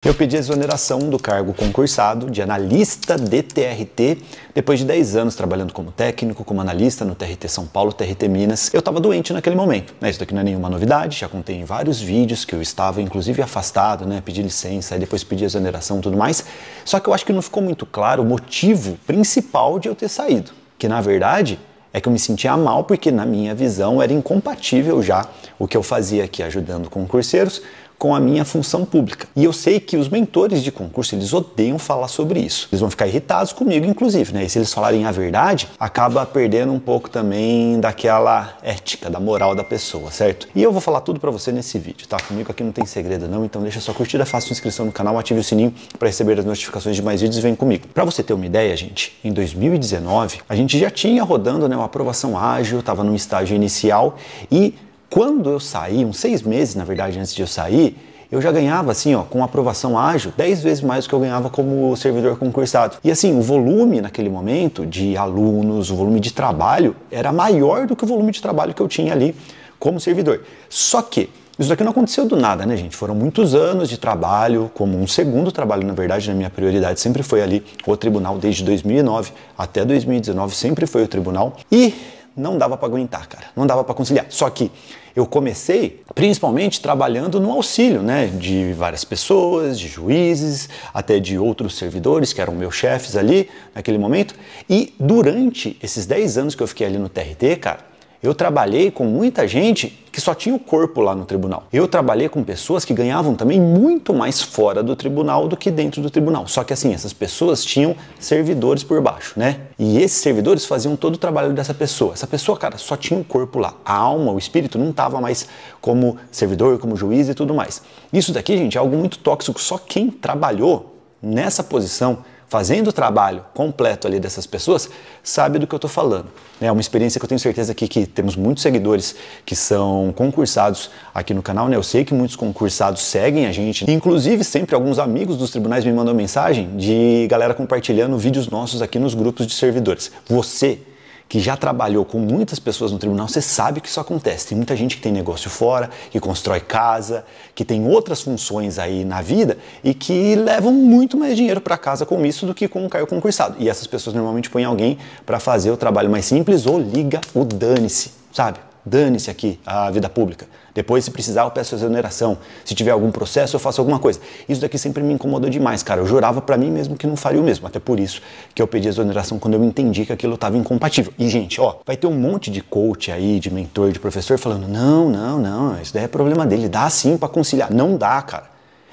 Eu pedi exoneração do cargo concursado de analista de TRT depois de 10 anos trabalhando como técnico, como analista no TRT São Paulo, TRT Minas. Eu estava doente naquele momento, né? Isso daqui não é nenhuma novidade, já contei em vários vídeos que eu estava inclusive afastado, né? Pedi licença, aí depois pedi exoneração e tudo mais. Só que eu acho que não ficou muito claro o motivo principal de eu ter saído, que na verdade é que eu me sentia mal porque na minha visão era incompatível já o que eu fazia aqui ajudando concurseiros com a minha função pública. E eu sei que os mentores de concurso, eles odeiam falar sobre isso. Eles vão ficar irritados comigo, inclusive, né? E se eles falarem a verdade, acaba perdendo um pouco também daquela ética, da moral da pessoa, certo? E eu vou falar tudo pra você nesse vídeo, tá? Comigo aqui não tem segredo não, então deixa sua curtida, faça sua inscrição no canal, ative o sininho para receber as notificações de mais vídeos e vem comigo. Pra você ter uma ideia, gente, em 2019, a gente já tinha rodando, né, uma aprovação ágil, tava num estágio inicial e quando eu saí, uns 6 meses, na verdade, antes de eu sair, eu já ganhava, assim, ó, com aprovação ágil, 10 vezes mais do que eu ganhava como servidor concursado. E assim, o volume naquele momento de alunos, o volume de trabalho, era maior do que o volume de trabalho que eu tinha ali como servidor. Só que isso daqui não aconteceu do nada, né, gente? Foram muitos anos de trabalho, como um segundo trabalho, na verdade, na minha prioridade sempre foi ali o tribunal, desde 2009 até 2019, sempre foi o tribunal. E não dava para aguentar, cara, não dava para conciliar. Só que eu comecei principalmente trabalhando no auxílio, né, de várias pessoas, de juízes, até de outros servidores que eram meus chefes ali naquele momento. E durante esses 10 anos que eu fiquei ali no TRT, cara, eu trabalhei com muita gente que só tinha o corpo lá no tribunal. Eu trabalhei com pessoas que ganhavam também muito mais fora do tribunal do que dentro do tribunal. Só que assim, essas pessoas tinham servidores por baixo, né? E esses servidores faziam todo o trabalho dessa pessoa. Essa pessoa, cara, só tinha o corpo lá. A alma, o espírito não estava mais como servidor, como juiz e tudo mais. Isso daqui, gente, é algo muito tóxico. Só quem trabalhou nessa posição, fazendo o trabalho completo ali dessas pessoas, sabe do que eu estou falando. É uma experiência que eu tenho certeza aqui que temos muitos seguidores que são concursados aqui no canal, né? Eu sei que muitos concursados seguem a gente, inclusive sempre alguns amigos dos tribunais me mandam mensagem de galera compartilhando vídeos nossos aqui nos grupos de servidores. Você que já trabalhou com muitas pessoas no tribunal, você sabe que isso acontece. Tem muita gente que tem negócio fora, que constrói casa, que tem outras funções aí na vida e que levam muito mais dinheiro para casa com isso do que com um cargo concursado. E essas pessoas normalmente põem alguém para fazer o trabalho mais simples ou liga o dane-se, sabe? Dane-se aqui a vida pública. Depois, se precisar, eu peço exoneração. Se tiver algum processo, eu faço alguma coisa. Isso daqui sempre me incomodou demais, cara. Eu jurava pra mim mesmo que não faria o mesmo. Até por isso que eu pedi exoneração quando eu entendi que aquilo estava incompatível. E, gente, ó, vai ter um monte de coach aí, de mentor, de professor falando não, isso daí é problema dele. Dá sim pra conciliar. Não dá, cara.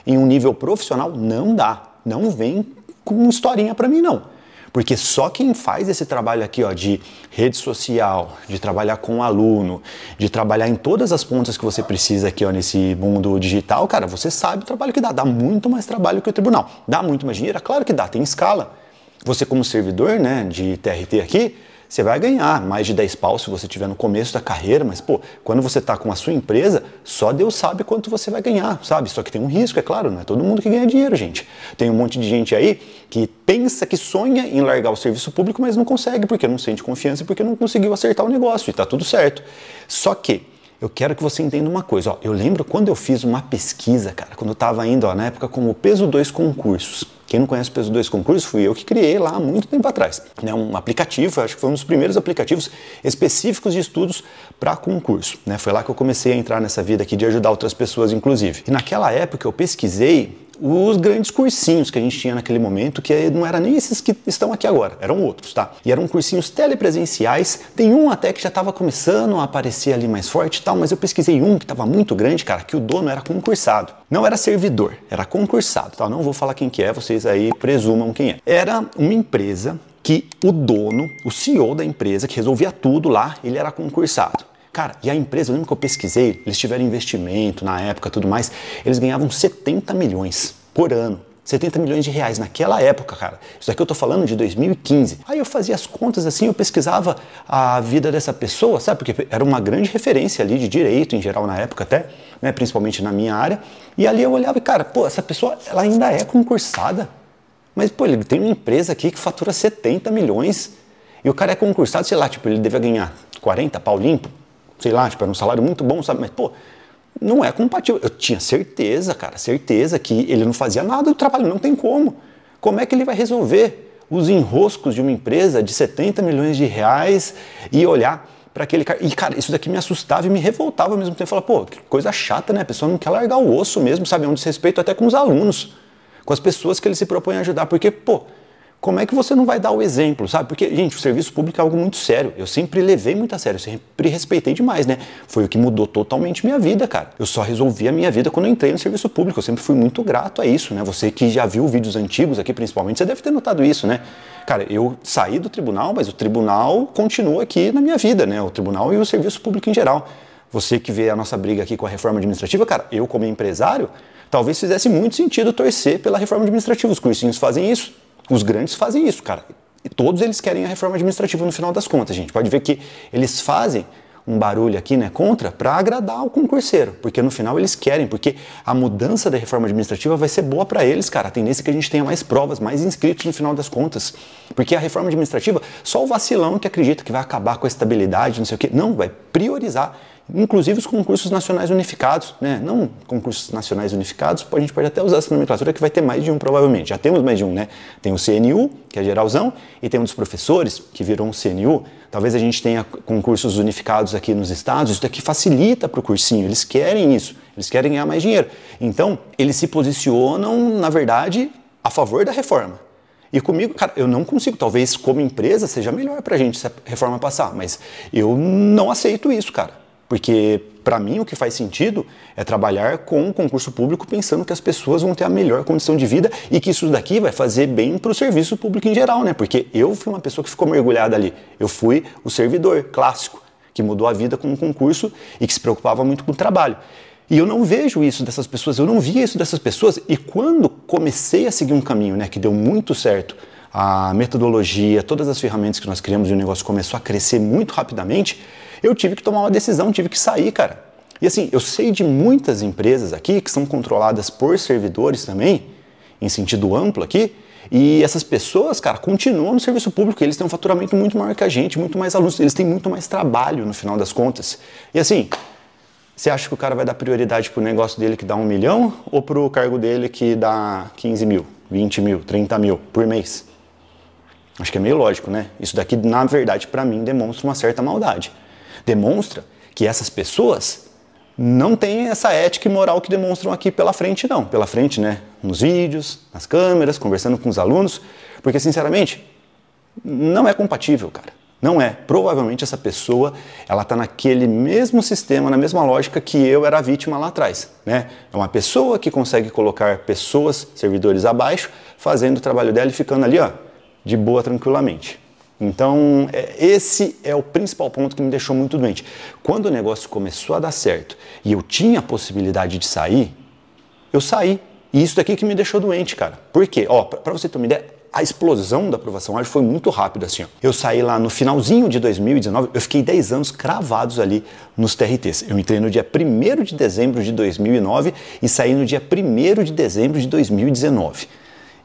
Em um nível profissional, não dá. Não vem com historinha pra mim, não. Porque só quem faz esse trabalho aqui, ó, de rede social, de trabalhar com aluno, de trabalhar em todas as pontas que você precisa aqui, ó, nesse mundo digital, cara, você sabe o trabalho que dá. Dá muito mais trabalho que o tribunal. Dá muito mais dinheiro? Claro que dá, tem escala. Você como servidor, né, de TRT aqui, você vai ganhar mais de 10 pau se você estiver no começo da carreira, mas, pô, quando você tá com a sua empresa, só Deus sabe quanto você vai ganhar, sabe? Só que tem um risco, é claro, não é todo mundo que ganha dinheiro, gente. Tem um monte de gente aí que pensa, que sonha em largar o serviço público, mas não consegue, porque não sente confiança e porque não conseguiu acertar o negócio, e tá tudo certo. Só que eu quero que você entenda uma coisa, ó, eu lembro quando eu fiz uma pesquisa, cara, quando eu tava indo, ó, na época como Peso 2 Concursos. Quem não conhece o Peso 2 Concursos, fui eu que criei lá há muito tempo atrás. É um aplicativo, acho que foi um dos primeiros aplicativos específicos de estudos para concurso, né? Foi lá que eu comecei a entrar nessa vida aqui de ajudar outras pessoas, inclusive. E naquela época eu pesquisei os grandes cursinhos que a gente tinha naquele momento, que não eram nem esses que estão aqui agora, eram outros, tá? E eram cursinhos telepresenciais, tem um até que já estava começando a aparecer ali mais forte e tal, mas eu pesquisei um que estava muito grande, cara, que o dono era concursado. Não era servidor, era concursado, tá? Não vou falar quem que é, vocês aí presumam quem é. Era uma empresa que o dono, o CEO da empresa, que resolvia tudo lá, ele era concursado. Cara, e a empresa, eu lembro que eu pesquisei, eles tiveram investimento na época e tudo mais, eles ganhavam 70 milhões por ano. 70 milhões de reais naquela época, cara. Isso daqui eu tô falando de 2015. Aí eu fazia as contas assim, eu pesquisava a vida dessa pessoa, sabe? Porque era uma grande referência ali de direito em geral na época até, né? Principalmente na minha área. E ali eu olhava e, cara, pô, essa pessoa, ela ainda é concursada. Mas, pô, ele tem uma empresa aqui que fatura 70 milhões e o cara é concursado, sei lá, tipo, ele deve ganhar 40 pau limpo. Sei lá, tipo, era um salário muito bom, sabe? Mas, pô, não é compatível. Eu tinha certeza, cara, certeza que ele não fazia nada do trabalho, não tem como. Como é que ele vai resolver os enroscos de uma empresa de 70 milhões de reais e olhar para aquele cara? E, cara, isso daqui me assustava e me revoltava ao mesmo tempo. Falar, pô, que coisa chata, né? A pessoa não quer largar o osso mesmo, sabe? É um desrespeito até com os alunos, com as pessoas que ele se propõe a ajudar. Porque, pô, como é que você não vai dar o exemplo, sabe? Porque, gente, o serviço público é algo muito sério. Eu sempre levei muito a sério, eu sempre respeitei demais, né? Foi o que mudou totalmente minha vida, cara. Eu só resolvi a minha vida quando eu entrei no serviço público. Eu sempre fui muito grato a isso, né? Você que já viu vídeos antigos aqui, principalmente, você deve ter notado isso, né? Cara, eu saí do tribunal, mas o tribunal continua aqui na minha vida, né? O tribunal e o serviço público em geral. Você que vê a nossa briga aqui com a reforma administrativa, cara, eu como empresário, talvez fizesse muito sentido torcer pela reforma administrativa. Os cursinhos fazem isso. Os grandes fazem isso, cara. E todos eles querem a reforma administrativa no final das contas, gente. Pode ver que eles fazem um barulho aqui, né, contra, para agradar o concurseiro, porque no final eles querem, porque a mudança da reforma administrativa vai ser boa para eles, cara. A tendência é que a gente tenha mais provas, mais inscritos no final das contas. Porque a reforma administrativa, só o vacilão que acredita que vai acabar com a estabilidade, não sei o quê. Não, vai priorizar. Inclusive os concursos nacionais unificados, né? Não concursos nacionais unificados, a gente pode até usar essa nomenclatura que vai ter mais de um provavelmente. Já temos mais de um, né? Tem o CNU, que é geralzão, e tem um dos professores, que virou um CNU. Talvez a gente tenha concursos unificados aqui nos estados, isso daqui facilita para o cursinho, eles querem isso, eles querem ganhar mais dinheiro. Então, eles se posicionam, na verdade, a favor da reforma. E comigo, cara, eu não consigo, talvez como empresa seja melhor para a gente se a reforma passar, mas eu não aceito isso, cara. Porque, para mim, o que faz sentido é trabalhar com o concurso público pensando que as pessoas vão ter a melhor condição de vida e que isso daqui vai fazer bem para o serviço público em geral, né? Porque eu fui uma pessoa que ficou mergulhada ali. Eu fui o servidor clássico, que mudou a vida com o concurso e que se preocupava muito com o trabalho. E eu não vejo isso dessas pessoas, eu não via isso dessas pessoas. E quando comecei a seguir um caminho, né, que deu muito certo, a metodologia, todas as ferramentas que nós criamos e o negócio começou a crescer muito rapidamente, eu tive que tomar uma decisão, tive que sair, cara. E assim, eu sei de muitas empresas aqui que são controladas por servidores também, em sentido amplo aqui, e essas pessoas, cara, continuam no serviço público, eles têm um faturamento muito maior que a gente, muito mais alunos, eles têm muito mais trabalho no final das contas. E assim, você acha que o cara vai dar prioridade pro negócio dele que dá 1 milhão ou pro cargo dele que dá 15 mil, 20 mil, 30 mil por mês? Acho que é meio lógico, né? Isso daqui, na verdade, para mim, demonstra uma certa maldade. Demonstra que essas pessoas não têm essa ética e moral que demonstram aqui pela frente, não. Pela frente, né? Nos vídeos, nas câmeras, conversando com os alunos. Porque, sinceramente, não é compatível, cara. Não é. Provavelmente essa pessoa, ela tá naquele mesmo sistema, na mesma lógica que eu era a vítima lá atrás, né? É uma pessoa que consegue colocar pessoas, servidores abaixo, fazendo o trabalho dela e ficando ali, ó, de boa, tranquilamente. Então, esse é o principal ponto que me deixou muito doente. Quando o negócio começou a dar certo e eu tinha a possibilidade de sair, eu saí. E isso daqui que me deixou doente, cara. Por quê? Ó, pra você ter uma ideia, a explosão da aprovação ágil foi muito rápida, assim, ó. Eu saí lá no finalzinho de 2019, eu fiquei 10 anos cravados ali nos TRTs. Eu entrei no dia 1º de dezembro de 2009 e saí no dia 1º de dezembro de 2019.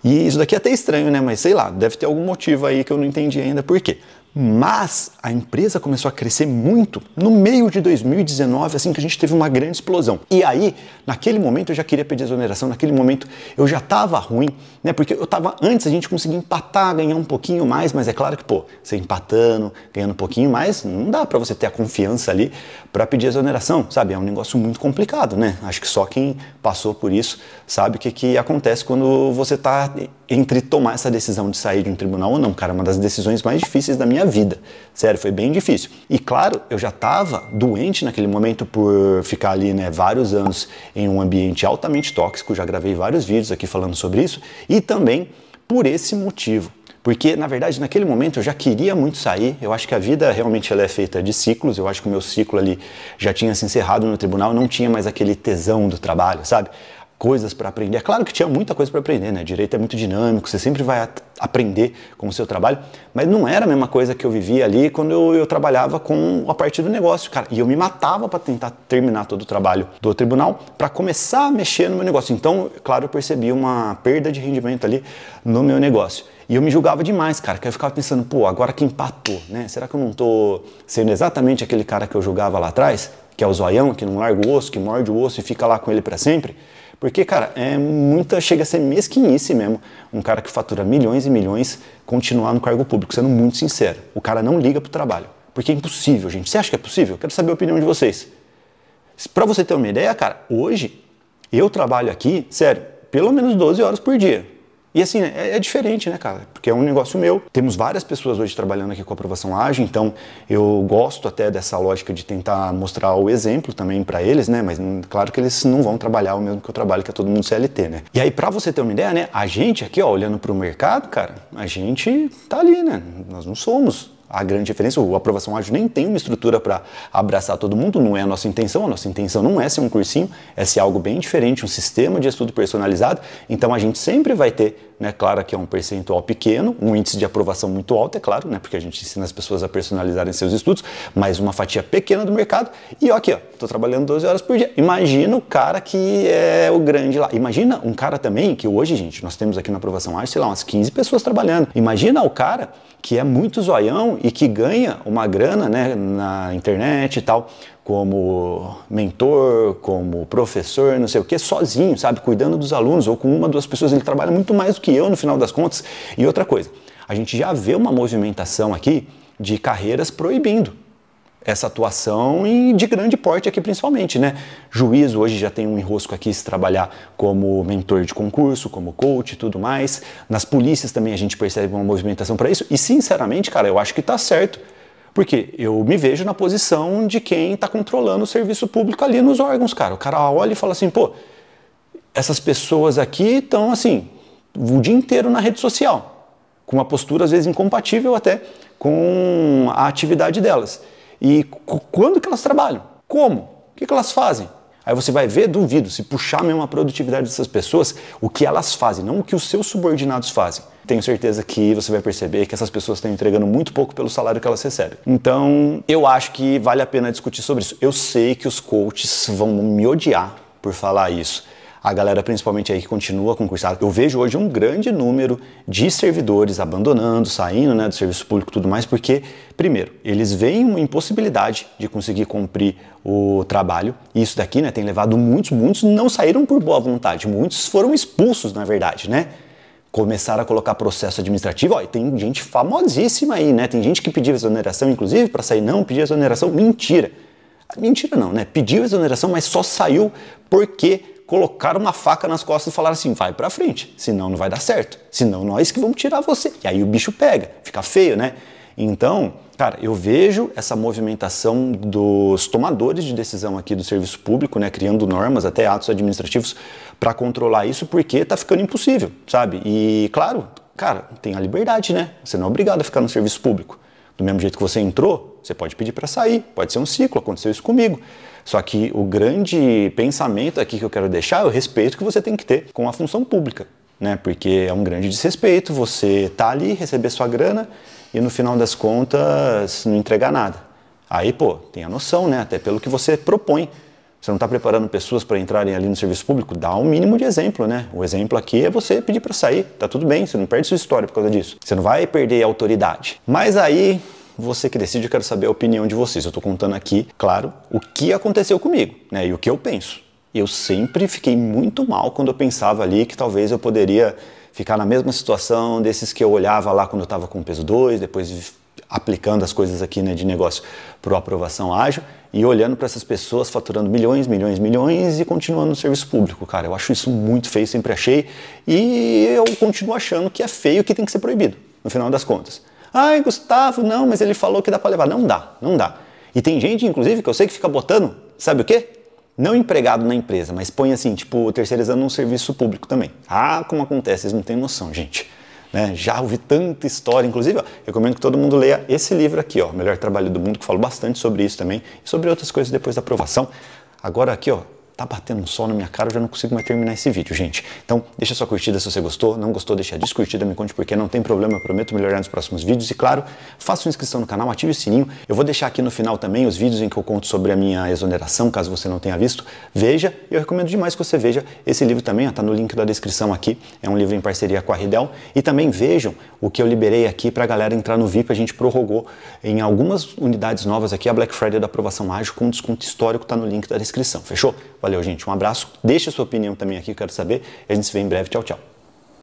E isso daqui é até estranho, né? Mas sei lá, deve ter algum motivo aí que eu não entendi ainda por quê. Mas a empresa começou a crescer muito no meio de 2019, assim que a gente teve uma grande explosão. E aí, naquele momento eu já queria pedir exoneração, naquele momento eu já estava ruim, né? Porque eu estava antes, a gente conseguia empatar, ganhar um pouquinho mais, mas é claro que, pô, você empatando, ganhando um pouquinho mais, não dá para você ter a confiança ali para pedir exoneração, sabe? É um negócio muito complicado, né? Acho que só quem passou por isso sabe o que acontece quando você está entre tomar essa decisão de sair de um tribunal ou não, cara, uma das decisões mais difíceis da minha vida. Sério, foi bem difícil. E claro, eu já estava doente naquele momento por ficar ali, né, vários anos em um ambiente altamente tóxico, já gravei vários vídeos aqui falando sobre isso, e também por esse motivo. Porque, na verdade, naquele momento eu já queria muito sair, eu acho que a vida realmente ela é feita de ciclos, eu acho que o meu ciclo ali já tinha se encerrado no tribunal, não tinha mais aquele tesão do trabalho, sabe? Coisas para aprender. É claro que tinha muita coisa para aprender, né? Direito é muito dinâmico, você sempre vai aprender com o seu trabalho, mas não era a mesma coisa que eu vivia ali quando eu trabalhava com a parte do negócio, cara. E eu me matava para tentar terminar todo o trabalho do tribunal para começar a mexer no meu negócio. Então, claro, eu percebi uma perda de rendimento ali no meu negócio. E eu me julgava demais, cara, que eu ficava pensando, pô, agora que empatou, né? Será que eu não tô sendo exatamente aquele cara que eu julgava lá atrás? que é o zoião, que não larga o osso, que morde o osso e fica lá com ele para sempre. Porque, cara, chega a ser mesquinice mesmo um cara que fatura milhões e milhões continuar no cargo público, sendo muito sincero. O cara não liga pro trabalho, porque é impossível, gente. Você acha que é possível? Quero saber a opinião de vocês. Para você ter uma ideia, cara, hoje eu trabalho aqui, sério, pelo menos 12 horas por dia. E assim, é diferente, né, cara? Porque é um negócio meu. Temos várias pessoas hoje trabalhando aqui com aprovação ágil, então eu gosto até dessa lógica de tentar mostrar o exemplo também para eles, né? Mas claro que eles não vão trabalhar o mesmo que eu trabalho, que é todo mundo CLT, né? E aí, para você ter uma ideia, né? A gente aqui, ó, olhando para o mercado, cara, a gente tá ali, né? Nós não somos a grande diferença. A aprovação ágil nem tem uma estrutura para abraçar todo mundo, não é a nossa intenção não é ser um cursinho, é ser algo bem diferente, um sistema de estudo personalizado, então a gente sempre vai ter, né, claro que é um percentual pequeno, um índice de aprovação muito alto, é claro, né, porque a gente ensina as pessoas a personalizarem seus estudos, mas uma fatia pequena do mercado, e ó, aqui, ó, tô trabalhando 12 horas por dia, imagina o cara que é o grande lá, imagina um cara também, que hoje, gente, nós temos aqui na aprovação ágil, sei lá, umas 15 pessoas trabalhando, imagina o cara que é muito zoião e que ganha uma grana, né, na internet e tal, como mentor, como professor, não sei o que, sozinho, sabe, cuidando dos alunos, ou com uma, duas pessoas. Ele trabalha muito mais do que eu no final das contas. E outra coisa, a gente já vê uma movimentação aqui de carreiras proibindo essa atuação e de grande porte aqui principalmente, né? Juiz hoje já tem um enrosco aqui se trabalhar como mentor de concurso, como coach e tudo mais. Nas polícias também a gente percebe uma movimentação para isso e sinceramente, cara, eu acho que tá certo. Porque eu me vejo na posição de quem está controlando o serviço público ali nos órgãos, cara. O cara olha e fala assim, pô, essas pessoas aqui estão assim, o dia inteiro na rede social, com uma postura às vezes incompatível até com a atividade delas. E quando que elas trabalham? Como? O que elas fazem? Aí você vai ver, duvido, se puxar mesmo a produtividade dessas pessoas, o que elas fazem, não o que os seus subordinados fazem. Tenho certeza que você vai perceber que essas pessoas estão entregando muito pouco pelo salário que elas recebem. Então, eu acho que vale a pena discutir sobre isso. Eu sei que os coaches vão me odiar por falar isso. A galera principalmente aí que continua concursada. Eu vejo hoje um grande número de servidores abandonando, saindo, né, do serviço público e tudo mais, porque, primeiro, eles veem uma impossibilidade de conseguir cumprir o trabalho, e isso daqui, né, tem levado muitos não saíram por boa vontade, muitos foram expulsos, na verdade, né? Começaram a colocar processo administrativo, ó, e tem gente famosíssima aí, né? Tem gente que pediu exoneração, inclusive, para sair, não pediu exoneração, mentira. Mentira não, né? Pediu exoneração, mas só saiu porque colocaram uma faca nas costas e falaram assim, vai pra frente, senão não vai dar certo, senão nós que vamos tirar você. E aí o bicho pega, fica feio, né? Então, cara, eu vejo essa movimentação dos tomadores de decisão aqui do serviço público, né, criando normas, até atos administrativos para controlar isso, porque tá ficando impossível, sabe? E, claro, cara, tem a liberdade, né? Você não é obrigado a ficar no serviço público. Do mesmo jeito que você entrou, você pode pedir para sair, pode ser um ciclo, aconteceu isso comigo. Só que o grande pensamento aqui que eu quero deixar é o respeito que você tem que ter com a função pública, né? Porque é um grande desrespeito você tá ali, receber sua grana e no final das contas não entregar nada. Aí, pô, tem a noção, né? Até pelo que você propõe. Você não está preparando pessoas para entrarem ali no serviço público? Dá um mínimo de exemplo, né? O exemplo aqui é você pedir para sair, tá tudo bem, você não perde sua história por causa disso. Você não vai perder a autoridade. Mas aí, você que decide, eu quero saber a opinião de vocês. Eu estou contando aqui, claro, o que aconteceu comigo, né? E o que eu penso. Eu sempre fiquei muito mal quando eu pensava ali que talvez eu poderia ficar na mesma situação desses que eu olhava lá quando eu estava com o peso 2, depois aplicando as coisas aqui, né, de negócio para aprovação ágil e olhando para essas pessoas faturando milhões e continuando no serviço público, cara. Eu acho isso muito feio, sempre achei, e eu continuo achando que é feio, que tem que ser proibido, no final das contas. Ai, Gustavo, não, mas ele falou que dá para levar. Não dá, não dá. E tem gente, inclusive, que eu sei que fica botando, sabe o quê? Não empregado na empresa, mas põe assim, tipo, terceirizando um serviço público também. Ah, como acontece, vocês não têm noção, gente. Né? Já ouvi tanta história, inclusive, ó, recomendo que todo mundo leia esse livro aqui, ó, Melhor Trabalho do Mundo, que falo bastante sobre isso também, e sobre outras coisas depois da aprovação. Agora aqui, ó, tá batendo um sol na minha cara, eu já não consigo mais terminar esse vídeo, gente. Então, deixa sua curtida se você gostou. Não gostou, deixa a descurtida, me conte porque não tem problema, eu prometo melhorar nos próximos vídeos. E claro, faça sua inscrição no canal, ative o sininho. Eu vou deixar aqui no final também os vídeos em que eu conto sobre a minha exoneração, caso você não tenha visto. Veja, eu recomendo demais que você veja esse livro também, ó, tá no link da descrição aqui. É um livro em parceria com a Ridel. E também vejam o que eu liberei aqui pra galera entrar no VIP. A gente prorrogou em algumas unidades novas aqui a Black Friday da aprovação ágil com desconto histórico, tá no link da descrição. Fechou? Valeu, gente. Um abraço. Deixa a sua opinião também aqui, eu quero saber. E a gente se vê em breve. Tchau, tchau.